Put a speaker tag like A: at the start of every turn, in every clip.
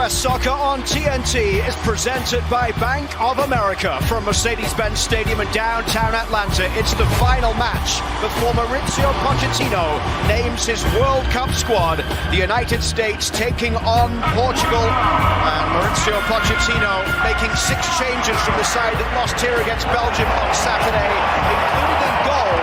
A: US Soccer on TNT is presented by Bank of America from Mercedes-Benz Stadium in downtown Atlanta. It's the final match before Mauricio Pochettino names his World Cup squad. The United States taking on Portugal, and Mauricio Pochettino making 6 changes from the side that lost here against Belgium on Saturday, including a goal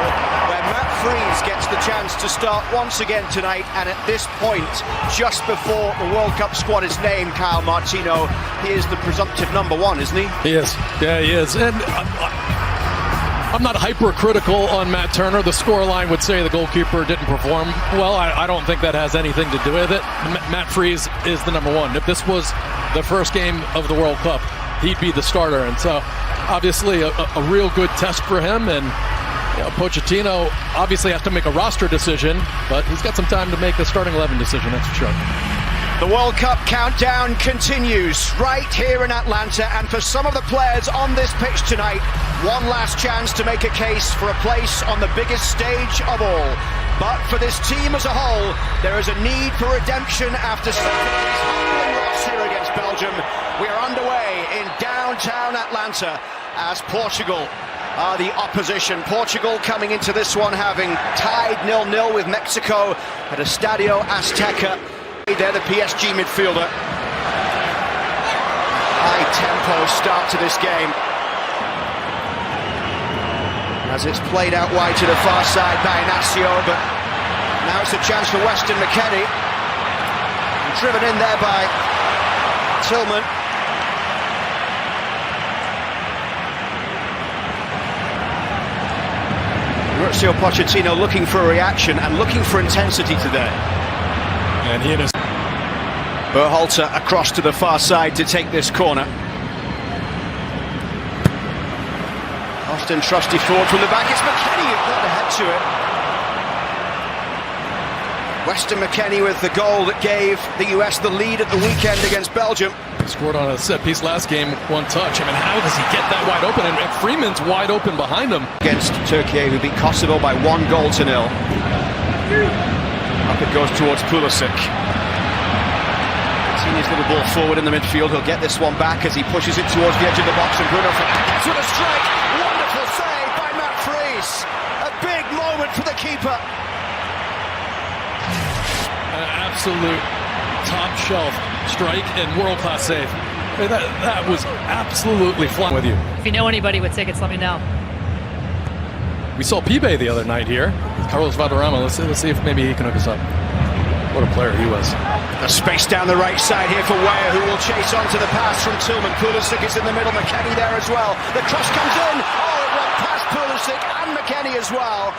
A: where Matt Freese gets the chance to start once again tonight. And at this point, just before the World Cup squad is named, Kyle Martino, he is the presumptive number 1, isn't he?
B: He is. Yeah, he is. And I'm not hypercritical on Matt Turner. The scoreline would say the goalkeeper didn't perform well. I don't think that has anything to do with it. Matt Freese is the number 1. If this was the first game of the World Cup, he'd be the starter. And so, obviously, a real good test for him. And Pochettino obviously has to make a roster decision, but he's got some time to make the starting 11 decision, that's for sure.
A: The World Cup countdown continues right here in Atlanta, and for some of the players on this pitch tonight, one last chance to make a case for a place on the biggest stage of all. But for this team as a whole, there is a need for redemption after Saturday's humbling loss here against Belgium. We are underway in downtown Atlanta as Portugal are the opposition. Portugal coming into this one having tied 0-0 with Mexico at Estadio Azteca. They're the PSG midfielder. High tempo start to this game, as it's played out wide to the far side by Inacio, but now it's a chance for Weston McKennie. Driven in there by Tillman. Mauricio Pochettino looking for a reaction and looking for intensity today.
B: And he is.
A: Berhalter across to the far side to take this corner. Austin trusty forward from the back. It's McKennie who got ahead to it. Weston McKennie with the goal that gave the US the lead at the weekend against Belgium.
B: He scored on a set piece last game, 1 touch. I mean, how does he get that wide open? And Freeman's wide open behind him.
A: Against Turkey, who beat Kosovo by 1-0. Up it goes towards Pulisic. His little ball forward in the midfield. He'll get this one back as he pushes it towards the edge of the box, and Bruno Fernandes with a strike. Wonderful save by Matt Freese. A big moment for the keeper.
B: An absolute top shelf strike and world-class save. That was absolutely flying with you.
C: If you know anybody with tickets, let me know.
B: We saw Pibe the other night here. Carlos Valderrama. Let's see if maybe he can hook us up. What a player he was.
A: A space down the right side here for Weah, who will chase onto the pass from Tillman. Pulisic is in the middle, McKennie there as well. The cross comes in. Oh, it went past Pulisic and McKennie as well.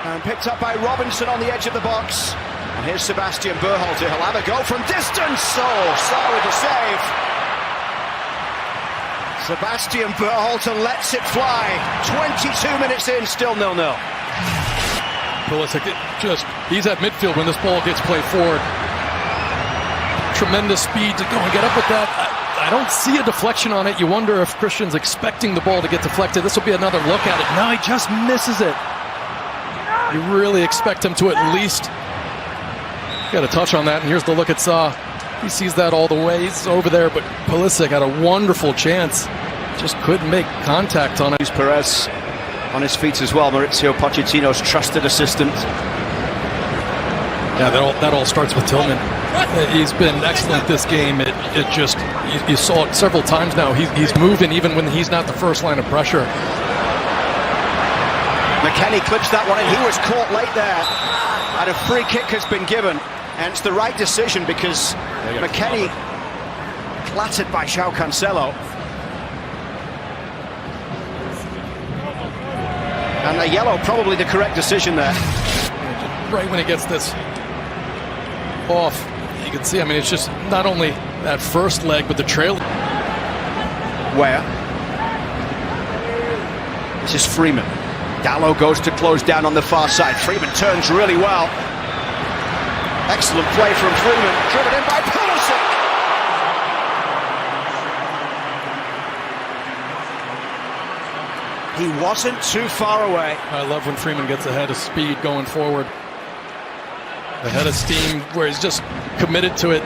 A: And picked up by Robinson on the edge of the box. And here's Sebastian Berhalter. He'll have a go from distance. Oh, Saar with the save. Sebastian Berhalter lets it fly. 22 minutes in, still 0-0.
B: Pulisic, he's at midfield when this ball gets played forward. Tremendous speed to go and get up with that. I don't see a deflection on it. You wonder if Christian's expecting the ball to get deflected. This will be another look at it. No, he just misses it. You really expect him to at least get a touch on that. And here's the look at Saar. He sees that all the way. He's over there, but Pulisic had a wonderful chance. Just couldn't make contact on it.
A: Perez on his feet as well. Mauricio Pochettino's trusted assistant.
B: Yeah, that all starts with Tillman. He's been excellent this game. It just, you saw it several times now. He's moving even when he's not the first line of pressure.
A: McKennie clips that one, and he was caught late there. And a free kick has been given. And it's the right decision because McKennie clattered by João Cancelo. And a yellow, probably the correct decision there.
B: Right when he gets this off, you can see, I mean, it's just not only that first leg, but the trail.
A: Where? This is Freeman. Dallo goes to close down on the far side. Freeman turns really well. Excellent play from Freeman. Driven in by Pulisic. He wasn't too far away.
B: I love when Freeman gets ahead of speed going forward. Ahead of steam, where he's just committed to it.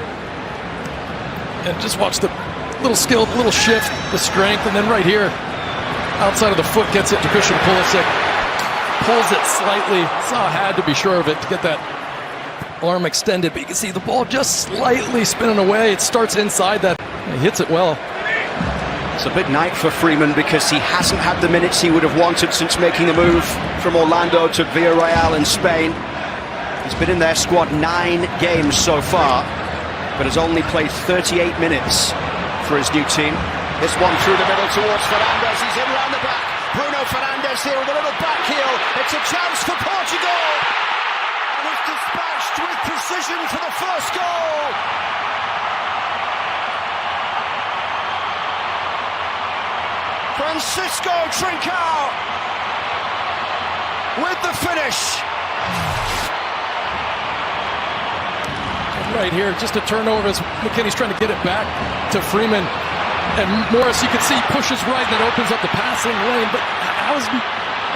B: And just watch the little skill, little shift, the strength, and then right here, outside of the foot, gets it to Christian Pulisic. Pulls it slightly. Saw had to be sure of it to get that arm extended, but you can see the ball just slightly spinning away. It starts inside that. He hits it well.
A: It's a big night for Freeman because he hasn't had the minutes he would have wanted since making the move from Orlando to Villarreal in Spain. He's been in their squad 9 games so far, but has only played 38 minutes for his new team. This one through the middle towards Fernandes. He's in round the back. Bruno Fernandes here with a little back heel. It's a chance for Portugal. And it's dispatched with precision for the first goal. Francisco Trincao with the finish.
B: Right here, just a turnover as McKennie's trying to get it back to Freeman. And Morris, you can see, pushes right and it opens up the passing lane. But how's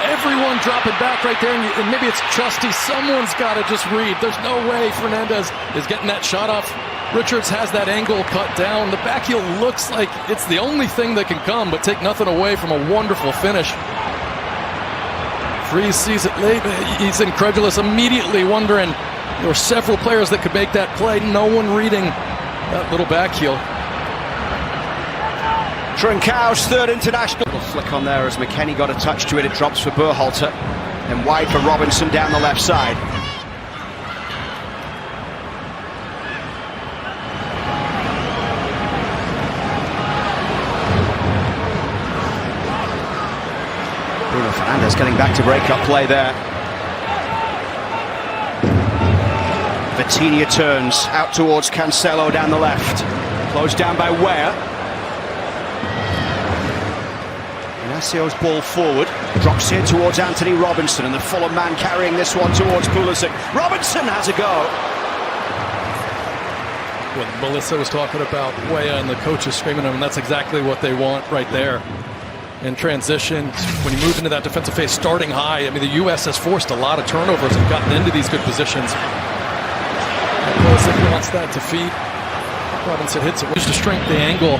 B: everyone dropping back right there? And maybe it's Chusty. Someone's got to just read. There's no way Fernandes is getting that shot off. Richards has that angle cut down. The back heel looks like it's the only thing that can come, but take nothing away from a wonderful finish. Freeze sees it late. He's incredulous, immediately wondering. There were several players that could make that play. No one reading that little back heel.
A: Trincao's third international. Little flick on there as McKennie got a touch to it. It drops for Berhalter. Then wide for Robinson down the left side. Bruno Fernandes getting back to break-up play there. Vitinha turns out towards Cancelo down the left. Closed down by Weah. Inacio's ball forward. Drops here towards Anthony Robinson, and the Fulham man carrying this one towards Pulisic. Robinson has a go.
B: When Melissa was talking about Weah and the coaches screaming at him, that's exactly what they want right there. In transition, when you move into that defensive phase, starting high, I mean, the U.S. has forced a lot of turnovers and gotten into these good positions. Pulisic wants that to feed. Robinson hits it. Just to strength the angle.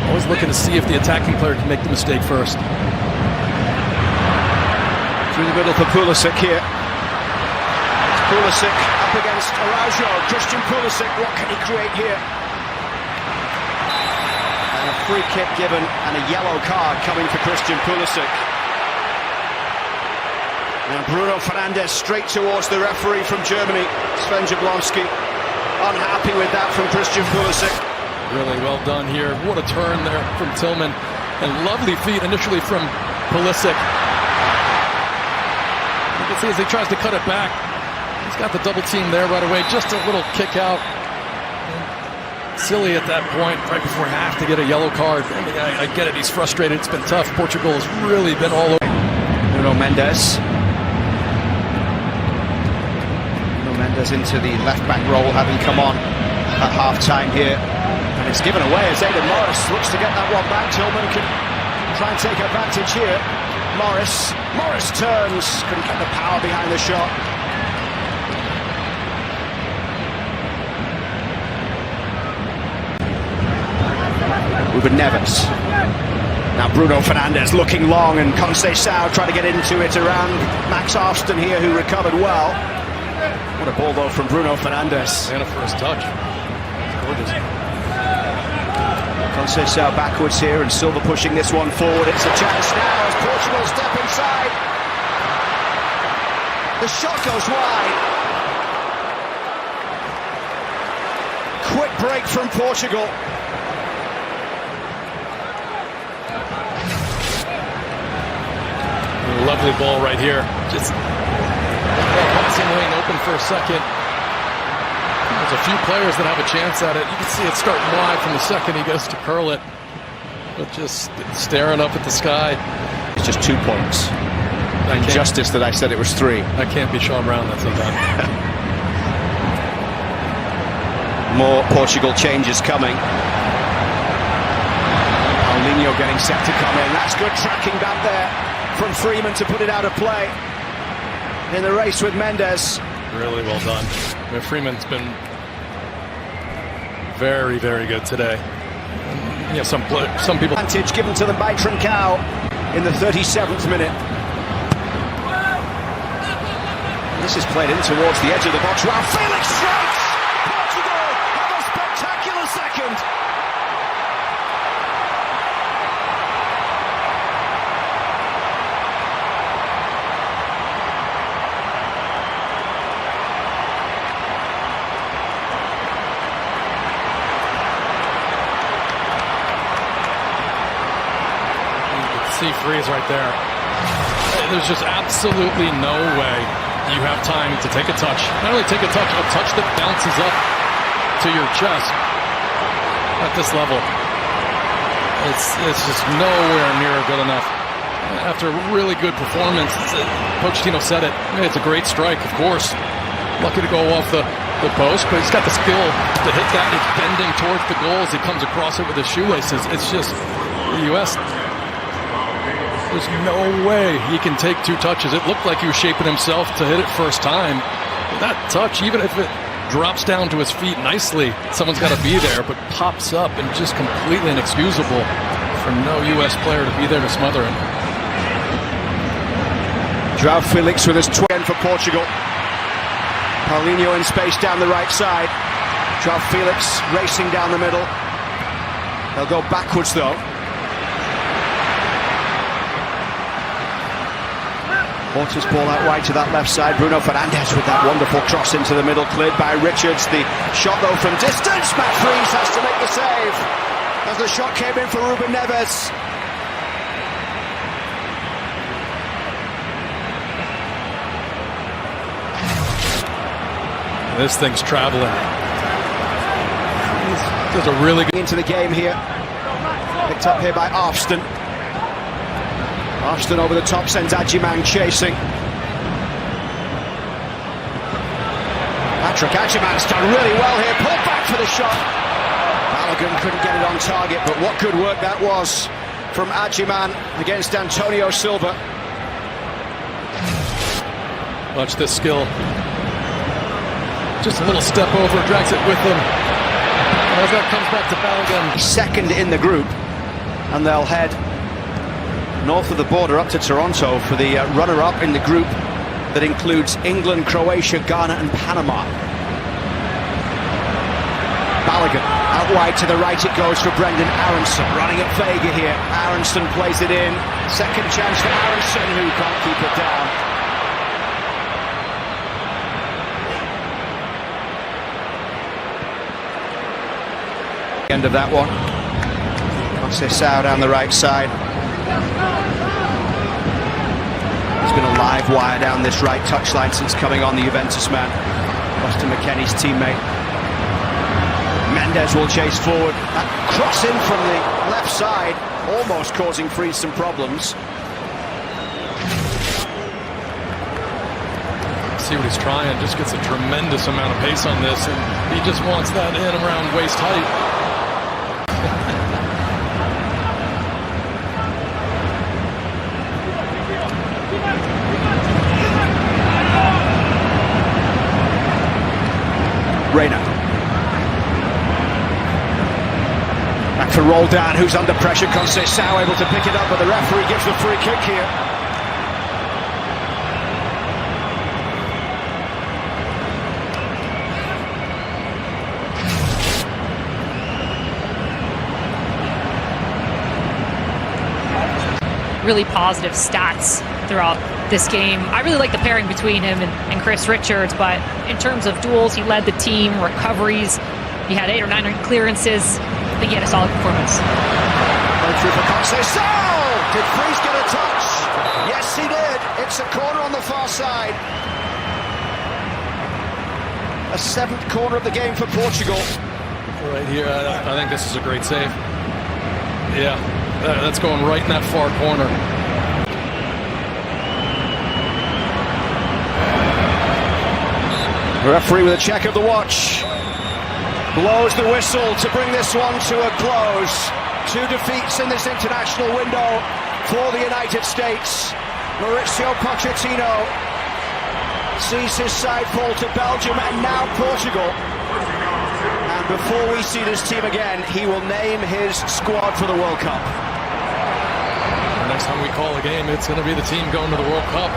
B: Always looking to see if the attacking player can make the mistake first.
A: Through the middle for Pulisic here. Pulisic up against Araujo. Christian Pulisic, what can he create here? And a free kick given and a yellow card coming for Christian Pulisic. And Bruno Fernandes straight towards the referee from Germany, Sven Jablonski. Unhappy with that from Christian Pulisic.
B: Really well done here. What a turn there from Tillman. And lovely feet initially from Pulisic. You can see as he tries to cut it back. He's got the double team there right away. Just a little kick out. Silly at that point, right before half, to get a yellow card. I mean, I get it. He's frustrated. It's been tough. Portugal has really been all over.
A: Nuno Mendes. Mendes into the left-back role, having come on at half-time here. And it's given away as Aidan Morris looks to get that one back. Tillman can try and take advantage here. Morris turns, couldn't get the power behind the shot. Ruben Neves. Now Bruno Fernandes looking long, and Conceição trying to get into it around Max Arston here, who recovered well. What a ball though from Bruno Fernandes.
B: And a first touch. It's gorgeous.
A: Conceição backwards here, and Silva pushing this one forward. It's a chance now as Portugal step inside. The shot goes wide. Quick break from Portugal.
B: Lovely ball right here. Just passing lane open for a second. There's a few players that have a chance at it. You can see it starting wide from the second he goes to curl it. But just staring up at the sky.
A: It's just 2 points. Injustice that I said it was 3.
B: That can't be Sean Brown, that's not that.
A: More Portugal changes coming. Paulinho getting set to come in. That's good tracking back there from Freeman to put it out of play in the race with Mendes.
B: Really well done. I mean, Freeman's been very, very good today. Yeah, some people.
A: Advantage given to them by Trincao in the 37th minute. This is played in towards the edge of the box. Wow, Felix strikes! Portugal have a spectacular second.
B: See freeze right there. There's just absolutely no way you have time to take a touch. Not only take a touch that bounces up to your chest at this level. It's just nowhere near good enough. After a really good performance, Pochettino said it. It's a great strike, of course. Lucky to go off the post, but he's got the skill to hit that. It's bending towards the goal as he comes across it with his shoelaces. It's just the U.S. There's no way he can take two touches. It looked like he was shaping himself to hit it first time. That touch, even if it drops down to his feet nicely, someone's got to be there, but pops up and just completely inexcusable for no U.S. player to be there to smother him.
A: João Felix with his 20 for Portugal. Paulinho in space down the right side. João Felix racing down the middle. They'll go backwards though. Porter's ball out wide to that left side. Bruno Fernandes with that wonderful cross into the middle, cleared by Richards. The shot though from distance. Matt Freese has to make the save as the shot came in for Ruben Neves.
B: This thing's traveling. Does a really good
A: into the game here. Picked up here by Arfston. Arfston over the top, sends Adjiman chasing. Patrick Adjiman's done really well here, pulled back for the shot. Balogun couldn't get it on target, but what good work that was from Adjiman against Antonio Silva.
B: Watch this skill. Just a little step over, drags it with him. As that comes back to Balogun.
A: Second in the group, and they'll head north of the border up to Toronto for the runner-up in the group that includes England, Croatia, Ghana and Panama. Balogun out wide to the right it goes for Brendan Aronson, running at Vega here. Aronson plays it in, second chance for Aronson who can't keep it down. End of that one. Conceição down the right side. He's been a live wire down this right touchline since coming on, the Juventus man. Weston McKennie's teammate. Mendes will chase forward. That cross in from the left side, almost causing Freeze some problems.
B: See what he's trying, just gets a tremendous amount of pace on this, and he just wants that in around waist height.
A: Reina. Back for Roldan, who's under pressure. Conceição able to pick it up, but the referee gives the free kick here.
C: Really positive stats throughout this game. I really like the pairing between him and Chris Richards, but in terms of duels, he led the team, recoveries, he had 8 or 9 clearances. I think he had a solid performance.
A: Going through for Conceição! Did Freeze get a touch? Yes, he did. It's a corner on the far side. A 7th corner of the game for Portugal.
B: Right here, I think this is a great save. Yeah, that's going right in that far corner.
A: The referee with a check of the watch. Blows the whistle to bring this one to a close. 2 defeats in this international window for the United States. Mauricio Pochettino sees his side fall to Belgium and now Portugal. And before we see this team again, he will name his squad for the World Cup.
B: The next time we call a game, it's going to be the team going to the World Cup.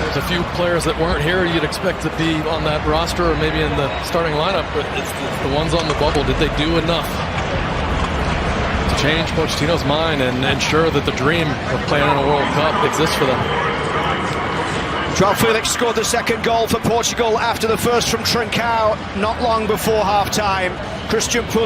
B: There's a few players that weren't here you'd expect to be on that roster or maybe in the starting lineup, but it's the ones on the bubble. Did they do enough to change Pochettino's mind and ensure that the dream of playing in a World Cup exists for them?
A: João Felix scored the second goal for Portugal after the first from Trincao not long before half-time. Christian Pulisic